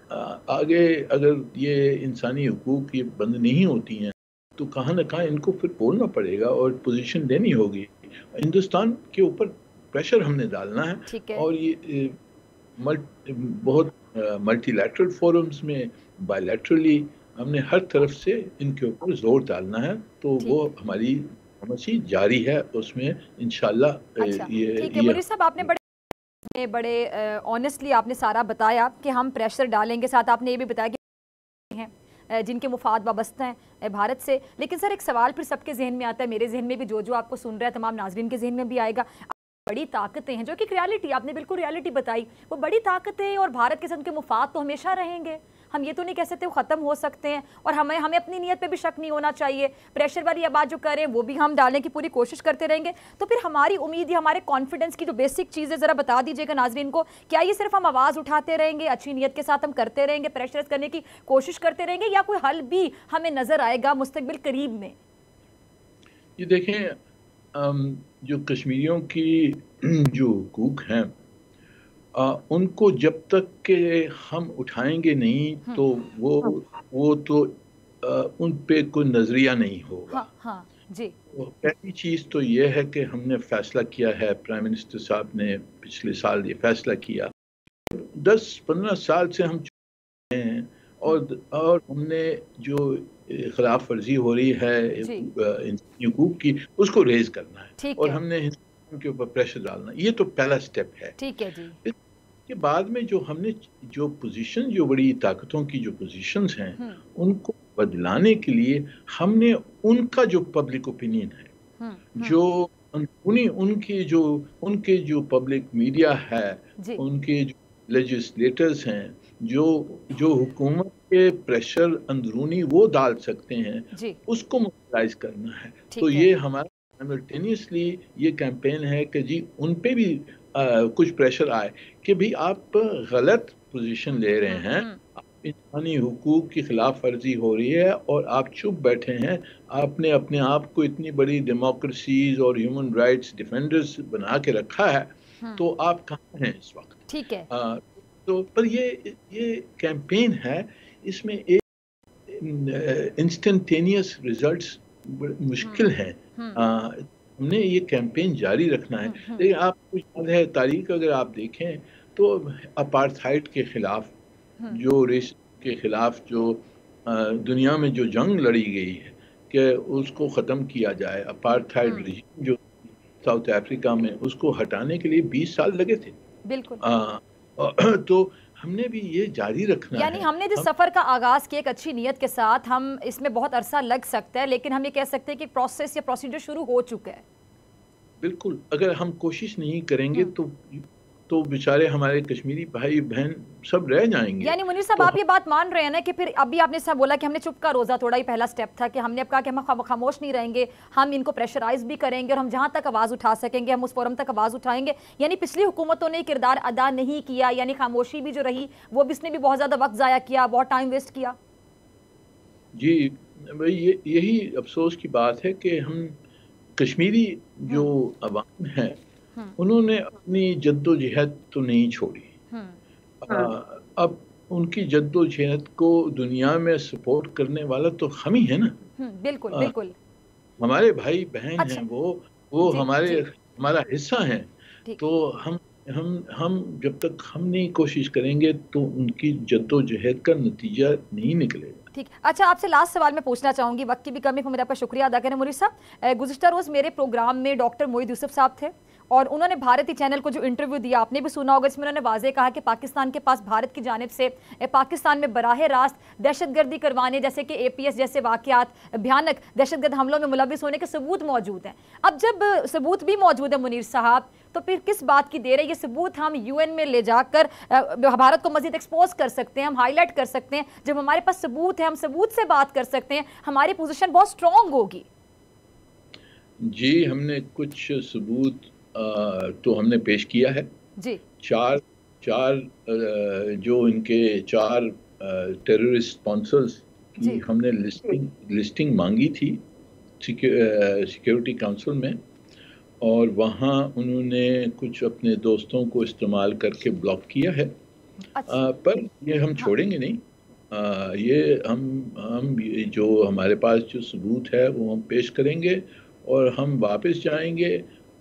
आगे अगर ये इंसानी हुकूक ये बंद नहीं होती हैं तो कहाँ न कहाँ इनको फिर बोलना पड़ेगा और पोजीशन लेनी होगी। हिंदुस्तान के ऊपर प्रेशर हमने डालना है। ठीक है। और ये बहुत मल्टीलैटरल फोरम्स में, बायलैटरली हमने हर तरफ से इनके ऊपर जोर डालना है। तो वो हमारी डिप्लोमेसी जारी है, उसमें इंशाल्लाह अच्छा, ये ठीक है मुनीर साहब, आपने बड़े ऑनेस्टली आपने सारा बताया कि हम प्रेशर डालेंगे। साथ आपने ये भी बताया कि हैं जिनके मुफाद वाबस्ता हैं भारत से। लेकिन सर एक सवाल फिर सबके जहन में आता है, मेरे जहन में भी, जो आपको सुन रहा है तमाम नाजरीन के जहन में भी आएगा। बड़ी ताकतें हैं जो कि रियलिटी, आपने बिल्कुल रियलिटी बताई, वो बड़ी ताकतें और भारत के साथ उनके मुफाद तो हमेशा रहेंगे। हम ये तो नहीं कह सकते वो ख़त्म हो सकते हैं, और हमें अपनी नीयत पे भी शक नहीं होना चाहिए। प्रेशर वाली ये बात जो करें वो भी हम डालने की पूरी कोशिश करते रहेंगे। तो फिर हमारी उम्मीद या हमारे कॉन्फिडेंस की जो बेसिक चीज़ें ज़रा बता दीजिएगा नाजरीन को। क्या ये सिर्फ हम आवाज़ उठाते रहेंगे, अच्छी नीयत के साथ हम करते रहेंगे, प्रेशर करने की कोशिश करते रहेंगे, या कोई हल भी हमें नज़र आएगा मुस्तकबिल करीब में? ये देखें, जो कश्मीरियों की जो हुकूक हैं, उनको जब तक के हम उठाएंगे नहीं तो वो तो उन पे कोई नजरिया नहीं होगा। हाँ, हाँ, जी। पहली चीज़ तो ये है कि हमने फैसला किया है, प्राइम मिनिस्टर साहब ने पिछले साल ये फैसला किया, 10-15 साल से हम चुके हैं, और हमने जो खिलाफ वर्जी हो रही है इंसानी हुकूक की, उसको रेज करना है, और हमने हिंदुस्तान के ऊपर प्रेशर डालना, ये तो पहला स्टेप है। ठीक है जी। इसके बाद में जो हमने जो पोजीशन, जो बड़ी ताकतों की जो पोजीशंस हैं, उनको बदलाने के लिए हमने उनका जो पब्लिक ओपिनियन है, जो उनके जो पब्लिक मीडिया है, उनके जो लेजिस्लेटर्स हैं, जो हुकूमत के प्रेशर अंदरूनी वो डाल सकते हैं, उसको मोबिलाइज करना है। तो ये हमारा साइमल्टेनियसली ये कैंपेन है कि जी उन पे भी कुछ प्रेशर आए कि भाई आप गलत पोजीशन ले रहे हैं, इंसानी हुकूक की खिलाफ वर्जी हो रही है और आप चुप बैठे हैं। आपने अपने आप को इतनी बड़ी डेमोक्रेसीज और ह्यूमन राइट्स डिफेंडर्स बना के रखा है, तो आप कहाँ हैं इस वक्त? ठीक है। तो पर ये कैंपेन है, इसमें एक इंस्टेंटेनियस रिजल्ट्स मुश्किल हैं। हमने ये कैंपेन जारी रखना है। लेकिन आपको याद है तारीख अगर आप देखें तो अपार्थाइड के खिलाफ, जो रेस के खिलाफ जो दुनिया में जो जंग लड़ी गई है कि उसको ख़त्म किया जाए, अपार्थाइड रेजिम जो साउथ अफ्रीका में, उसको हटाने के लिए 20 साल लगे थे। बिल्कुल। तो हमने भी ये जारी रखना है। यानी हमने जिस सफ़र का आगाज़ किया एक अच्छी नीयत के साथ, हम इसमें बहुत अरसा लग सकता है, लेकिन हम ये कह सकते हैं कि प्रोसेस या प्रोसीजर शुरू हो चुका है। बिल्कुल, अगर हम कोशिश नहीं करेंगे तो बेचारे हमारे कश्मीरी भाई बहन सब रह जाएंगे। यानी मुनीर साहब, आप ये बात मान रहे हैं ना कि फिर अभी आपने सब बोला कि हमने चुप का रोज़ा थोड़ा ही पहला स्टेप था, कि हमने अब कहा कि हम खामोश नहीं रहेंगे, हम इनको प्रेशराइज भी करेंगे, और हम जहाँ तक आवाज़ उठा सकेंगे हम उस फोरम तक आवाज़ उठाएंगे। यानी पिछली हुकूमतों ने किरदार अदा नहीं किया, यानी खामोशी भी जो रही वो भी, इसने भी बहुत ज़्यादा वक्त ज़ाया किया, बहुत टाइम वेस्ट किया। जी भाई, यही अफसोस की बात है कि हम कश्मीरी जो अवाम है उन्होंने अपनी जद्दोजहद तो नहीं छोड़ी। अब उनकी जद्दोजहद को दुनिया में सपोर्ट करने वाला तो हम ही है ना। बिल्कुल बिल्कुल। हमारे भाई बहन हैं, वो हमारा हिस्सा हैं। तो हम जब तक हम नहीं कोशिश करेंगे तो उनकी जद्दोजहद का नतीजा नहीं निकलेगा। ठीक। अच्छा, आपसे लास्ट सवाल मैं पूछना चाहूँगी, वक्त की भी कमी को, मेरे आपका शुक्रिया अदा करें मुनीर साहब। गुज़िश्ता रोज़ मेरे प्रोग्राम में डॉक्टर मोईद यूसुफ साहब थे, और उन्होंने भारतीय चैनल को जो इंटरव्यू दिया, आपने भी सुना होगा, इसमें उन्होंने वाज़े कहा कि पाकिस्तान के पास भारत की जानिब से पाकिस्तान में बराह रास्त दहशतगर्दी करवाने जैसे कि APS जैसे वाक़यात, भयानक दहशतगर्द हमलों में मुलविस होने के सबूत मौजूद हैं। अब जब सबूत भी मौजूद है मुनीर साहब, तो फिर किस बात की देर है? ये सबूत हम UN में ले जाकर भारत को मज़ीद एक्सपोज कर सकते हैं, हम हाईलाइट कर सकते हैं। जब हमारे पास सबूत है, हम सबूत से बात कर सकते हैं, हमारी पोजीशन बहुत स्ट्रॉन्ग होगी। जी, हमने कुछ सबूत तो हमने पेश किया है जी। चार जो इनके 4 टेररिस्ट स्पॉन्सर्स की हमने लिस्टिंग मांगी थी सिक्योरिटी काउंसिल में, और वहाँ उन्होंने कुछ अपने दोस्तों को इस्तेमाल करके ब्लॉक किया है। पर ये हम छोड़ेंगे नहीं। ये हम जो हमारे पास जो सबूत है वो हम पेश करेंगे, और हम वापस जाएंगे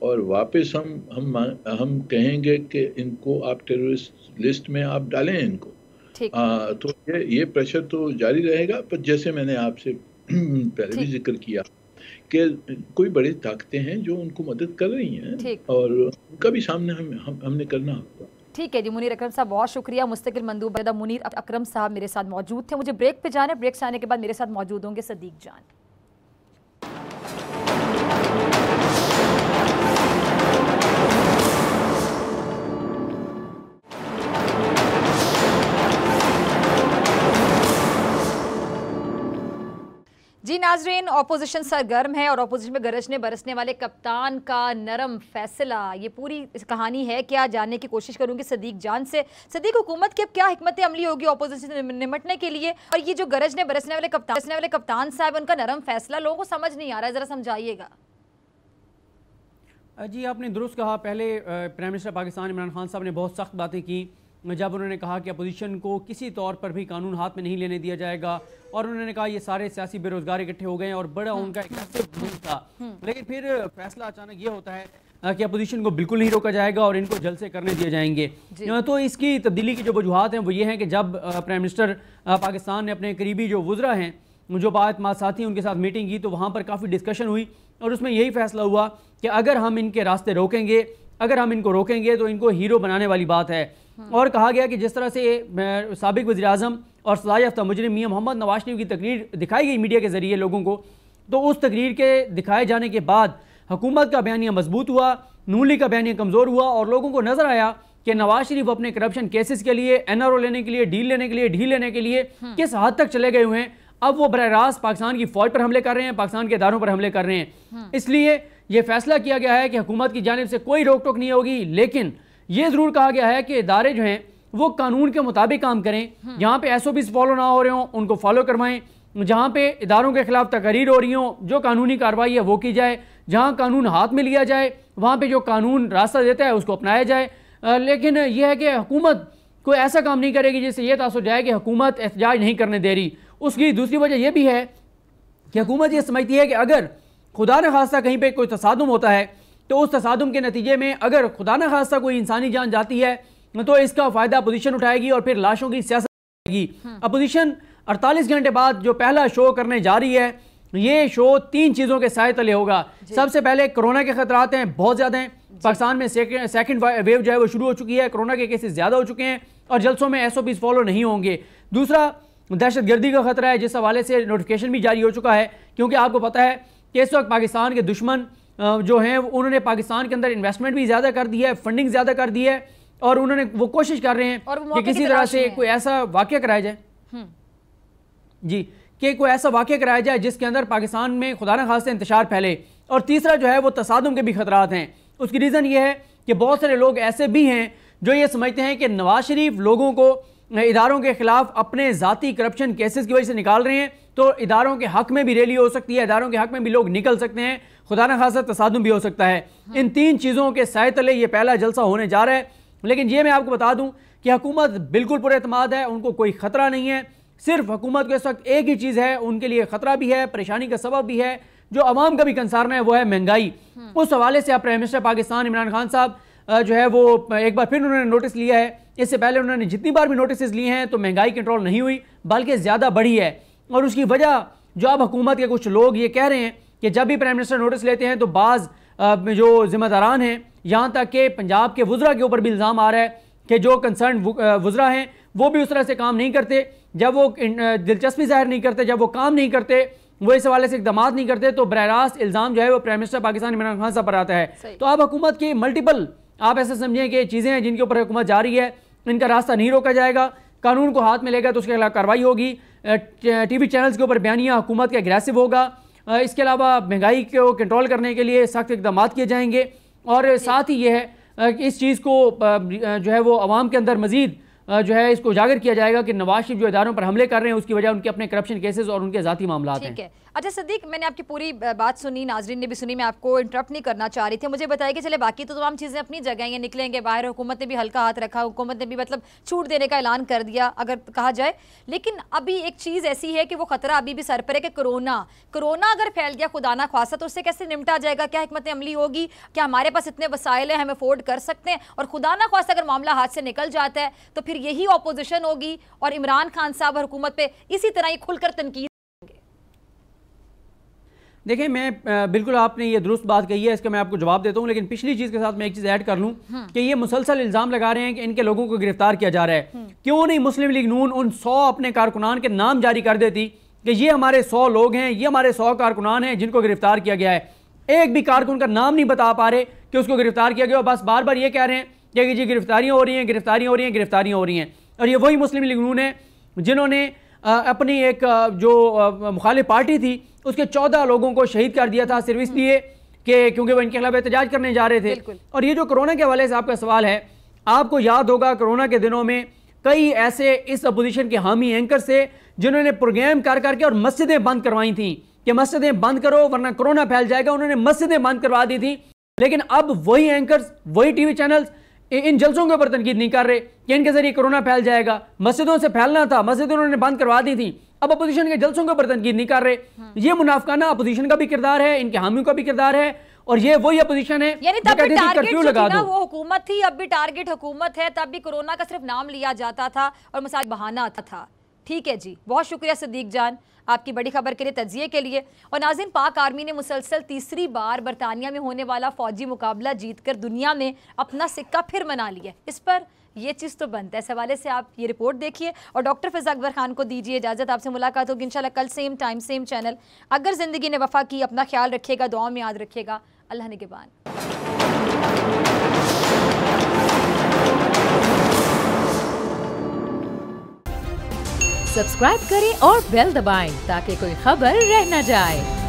और वापस हम कहेंगे कि इनको आप टेररिस्ट लिस्ट में आप डालें इनको। तो ये प्रेशर तो जारी रहेगा, पर जैसे मैंने आपसे पहले भी जिक्र किया कि कोई बड़ी ताकतें हैं जो उनको मदद कर रही हैं और उनका भी सामने हमने करना होगा। ठीक है जी मुनीर अकरम साहब, बहुत शुक्रिया। मुस्तकिल मंदूब मुनीर अकरम साहब मेरे साथ मौजूद थे। मुझे ब्रेक पे जाना है, ब्रेक से आने के बाद मेरे साथ मौजूद होंगे सदीक जान। जी नाजरीन, ऑपोजिशन सरगर्म है और ऑपोजिशन में गरजने बरसने वाले कप्तान का नरम फैसला, ये पूरी कहानी है। क्या जानने की कोशिश करूंगी सदीक जान से। सदीक, हुकूमत की अब क्या हिकमत अमली होगी ऑपोजिशन से निपटने के लिए, और ये जो गरजने बरसने वाले कप्तान साहब, उनका नरम फैसला लोगों को समझ नहीं आ रहा है, जरा समझाइएगा। जी आपने दुरुस्त कहा। पहले प्राइम मिनिस्टर पाकिस्तान इमरान खान साहब ने बहुत सख्त बातें की जब उन्होंने कहा कि अपोजिशन को किसी तौर पर भी कानून हाथ में नहीं लेने दिया जाएगा, और उन्होंने कहा ये सारे सियासी बेरोजगार इकट्ठे हो गए हैं और बड़ा उनका एक मूव था। लेकिन फिर फैसला अचानक ये होता है कि अपोजिशन को बिल्कुल नहीं रोका जाएगा और इनको जल्द से करने दिए जाएंगे। तो इसकी तब्दीली की जो वजूहात हैं वो ये हैं कि जब प्राइम मिनिस्टर पाकिस्तान ने अपने करीबी जो वुज़रा हैं, जो बात साथी उनके साथ मीटिंग की, तो वहाँ पर काफ़ी डिस्कशन हुई और उसमें यही फैसला हुआ कि अगर हम इनके रास्ते रोकेंगे, अगर हम इनको रोकेंगे तो इनको हीरो बनाने वाली बात है। और कहा गया कि जिस तरह से साबिक वज़ीर-ए-आज़म और सज़ा याफ्ता मुजरिम मियां मोहम्मद नवाज शरीफ की तकरीर दिखाई गई मीडिया के ज़रिए लोगों को, तो उस तकरीर के दिखाए जाने के बाद हुकूमत का बयानिया मजबूत हुआ, नून लीग का बयानिया कमज़ोर हुआ और लोगों को नज़र आया कि नवाज शरीफ अपने करप्शन केसेस के लिए, NRO लेने के लिए, ढील लेने के लिए किस हद तक चले गए हुए हैं। अब वो बरह रास्त पाकिस्तान की फ़ौज पर हमले कर रहे हैं, पाकिस्तान के इदारों पर हमले कर रहे हैं। इसलिए ये फैसला किया गया है कि हुकूमत की जानिब से कोई रोक टोक नहीं होगी, लेकिन ये ज़रूर कहा गया है कि इदारे जो हैं वो कानून के मुताबिक काम करें। जहाँ पे SOPs फॉलो ना हो रहे हों उनको फॉलो करवाएं, जहाँ पे इदारों के खिलाफ तकरीर हो रही हो, जो कानूनी कार्रवाई है वो की जाए, जहाँ कानून हाथ में लिया जाए वहाँ पे जो कानून रास्ता देता है उसको अपनाया जाए। लेकिन यह है कि हुकूमत कोई ऐसा काम नहीं करेगी जिससे यह तासुर जाए कि हुकूमत एहतजाज नहीं करने दे रही। उसकी दूसरी वजह यह भी है कि हुकूमत ये समझती है कि अगर खुदा न खास्ता कहीं पर कोई तसादुम होता है तो उस तसादुम के नतीजे में अगर खुदा न खास्ता कोई इंसानी जान जाती है तो इसका फ़ायदा अपोजिशन उठाएगी और फिर लाशों की सियासत करेगी। अपोजिशन 48 घंटे बाद जो पहला शो करने जा रही है, ये शो 3 चीज़ों के साए तले होगा। सबसे पहले कोरोना के खतरात हैं, बहुत ज़्यादा हैं। पाकिस्तान में सेकंड वेव जो है वो शुरू हो चुकी है, कोरोना के केसेस ज़्यादा हो चुके हैं और जलसों में SOPs फॉलो नहीं होंगे। दूसरा, दहशतगर्दी का खतरा है, जिस हवाले से नोटिफिकेशन भी जारी हो चुका है, क्योंकि आपको पता है कि इस वक्त पाकिस्तान के दुश्मन जो हैं उन्होंने पाकिस्तान के अंदर इन्वेस्टमेंट भी ज़्यादा कर दी है, फंडिंग ज़्यादा कर दी है और उन्होंने वो कोशिश कर रहे हैं कि किसी तरह से कोई ऐसा वाक़या कराया जाए जी, कि कोई ऐसा वाक़या कराया जाए जिसके अंदर पाकिस्तान में खुदा न खास्ता इंतशार फैले। और तीसरा जो है वो तसादुम के भी खतरात हैं। उसकी रीज़न ये है कि बहुत सारे लोग ऐसे भी हैं जो ये समझते हैं कि नवाज शरीफ लोगों को इदारों के खिलाफ अपने ज़ाती करप्शन केसेस की वजह से निकाल रहे हैं, तो इदारों के हक़ में भी रैली हो सकती है, इदारों के हक़ में भी लोग निकल सकते हैं, खुदा न खास्ता तसादुम भी हो सकता है। इन 3 चीज़ों के साए तले ये पहला जलसा होने जा रहा है। लेकिन ये मैं आपको बता दूं कि हुकूमत बिल्कुल पुरएतमाद है, उनको कोई ख़तरा नहीं है। सिर्फ हुकूमत को इस वक्त एक ही चीज़ है, उनके लिए ख़तरा भी है, परेशानी का सबब भी है, जो अवाम का भी कंसर्न है, वो है महंगाई। उस हवाले से आप प्राइम मिनिस्टर पाकिस्तान इमरान खान साहब जो है वो एक बार फिर उन्होंने नोटिस लिया है। इससे पहले उन्होंने जितनी बार भी नोटिस लिए हैं तो महंगाई कंट्रोल नहीं हुई बल्कि ज़्यादा बढ़ी है। और उसकी वजह जो अब हुकूमत के कुछ लोग ये कह रहे हैं कि जब भी प्राइम मिनिस्टर नोटिस लेते हैं तो बाज़ जो जिम्मेदारान हैं, यहाँ तक कि पंजाब के वुज़रा के ऊपर भी इल्ज़ाम आ रहा है कि जो कंसर्न वुज़रा हैं वो भी उस तरह से काम नहीं करते, जब वो दिलचस्पी जाहिर नहीं करते, जब वो काम नहीं करते, वो इस हवाले से इक़दाम नहीं करते, तो बरह रास्त इल्ज़ाम जो है वो प्राइम मिनिस्टर पाकिस्तान इमरान खान साहब पर आता है। तो अब हुकूमत की मल्टीपल आप ऐसा समझें कि चीज़ें हैं जिनके ऊपर हुकूमत जा रही है, इनका रास्ता नहीं रोका जाएगा, कानून को हाथ में लेगा तो उसके खिलाफ कार्रवाई होगी। TV चैनल्स के ऊपर बयानिया हुकूमत का एग्रेसिव होगा। इसके अलावा महंगाई को कंट्रोल करने के लिए सख्त इक़दाम किए जाएंगे और साथ ही ये है इस चीज़ को जो है वो अवाम के अंदर मज़ीद जो है इसको उजागर किया जाएगा कि नवाज शरीफ जो इदारों पर हमले कर रहे हैं उसकी वजह उनके अपने करप्शन केसेस और उनके ज़ाती मामलात हैं। अच्छा सदीक, मैंने आपकी पूरी बात सुनी, नाजरीन ने भी सुनी, मैं आपको इंटरप्ट नहीं करना चाह रही थी। मुझे बताइए कि चले बाकी तो तमाम चीज़ें अपनी जगह हैं, निकलेंगे बाहर, हुकूमत ने भी हल्का हाथ रखा, हुकूमत ने भी मतलब छूट देने का ऐलान कर दिया अगर कहा जाए, लेकिन अभी एक चीज़ ऐसी है कि वो खतरा अभी भी सर पर है कि कोरोना अगर फैल गया खुदा ना ख्वास्ता तो उससे कैसे निपटा जाएगा, क्या हिकमत अमली होगी, क्या हमारे पास इतने वसाइल हैं हम अफोर्ड कर सकते हैं, और खुदा ना ख्वास्ता अगर मामला हाथ से निकल जाता है तो फिर यही ऑपोजिशन होगी और इमरान खान साहब और हुकूमत पे इसी तरह ही खुलकर तनकीद। देखिए, मैं बिल्कुल आपने ये दुरुस्त बात कही है, इसका मैं आपको जवाब देता हूँ, लेकिन पिछली चीज़ के साथ मैं एक चीज़ ऐड कर लूँ कि ये मुसलसल इल्ज़ाम लगा रहे हैं कि इनके लोगों को गिरफ्तार किया जा रहा है। क्यों नहीं मुस्लिम लीग नून उन 100 अपने कारकुनान के नाम जारी कर देती कि ये हमारे 100 लोग हैं, ये हमारे 100 कारकुनान हैं जिनको गिरफ्तार किया गया है। एक भी कारकुन का नाम नहीं बता पा रहे कि उसको गिरफ्तार किया गया, बस बार बार ये कह रहे हैं कि जी गिरफ्तारियाँ हो रही हैं, गिरफ्तारियाँ हो रही हैं, गिरफ्तारियाँ हो रही हैं। और ये वही मुस्लिम लीग नून है जिन्होंने अपनी एक जो मुखालिफ पार्टी थी उसके 14 लोगों को शहीद कर दिया था सिर्फ इसलिए कि क्योंकि वो इनके खिलाफ एहतजाज करने जा रहे थे। और ये जो कोरोना के हवाले से आपका सवाल है, आपको याद होगा कोरोना के दिनों में कई ऐसे इस अपोजिशन के हामी एंकर से जिन्होंने प्रोग्राम कर करके और मस्जिदें बंद करवाई थी कि मस्जिदें बंद करो वरना कोरोना फैल जाएगा, उन्होंने मस्जिदें बंद करवा दी थी। लेकिन अब वही एंकर्स, वही टीवी चैनल्स इन जलसों के ऊपर तनकीद नहीं कर रहे कि इनके जरिए कोरोना फैल जाएगा। मस्जिदों से फैलना था, मस्जिदें उन्होंने बंद करवा दी थी, अब अपोजिशन के जलसों के ऊपर तनकीद नहीं कर रहे। ये मुनाफिकाना अपोजिशन का भी किरदार है, इनके हामियों का भी किरदार है, और ये वही अपोजिशन है। यानी तब भी टारगेट लगा दो, वो हुकूमत थी, अब भी टारगेट हुकूमत है, तब भी कोरोना का सिर्फ नाम लिया जाता था और मसाज बहाना आता था। ठीक है जी, बहुत शुक्रिया सदीक जान आपकी बड़ी खबर के लिए, तज्जिए के लिए। और नाज़रीन, पाक आर्मी ने मुसलसल तीसरी बार बरतानिया में होने वाला फौजी मुकाबला जीतकर दुनिया में अपना सिक्का फिर मना लिया। इस पर ये चीज़ तो बनता है, इस हवाले से आप ये रिपोर्ट देखिए और डॉक्टर फ़िज़ा अकबर खान को दीजिए इजाज़त। आपसे मुलाकात होगी इंशाल्लाह कल सेम टाइम सेम चैनल। अगर ज़िंदगी ने वफ़ा की, अपना ख्याल रखिएगा, दुआ में याद रखिएगा। अल्लाह निगहबान। सब्सक्राइब करें और बेल दबाएं ताकि कोई खबर रह न जाए।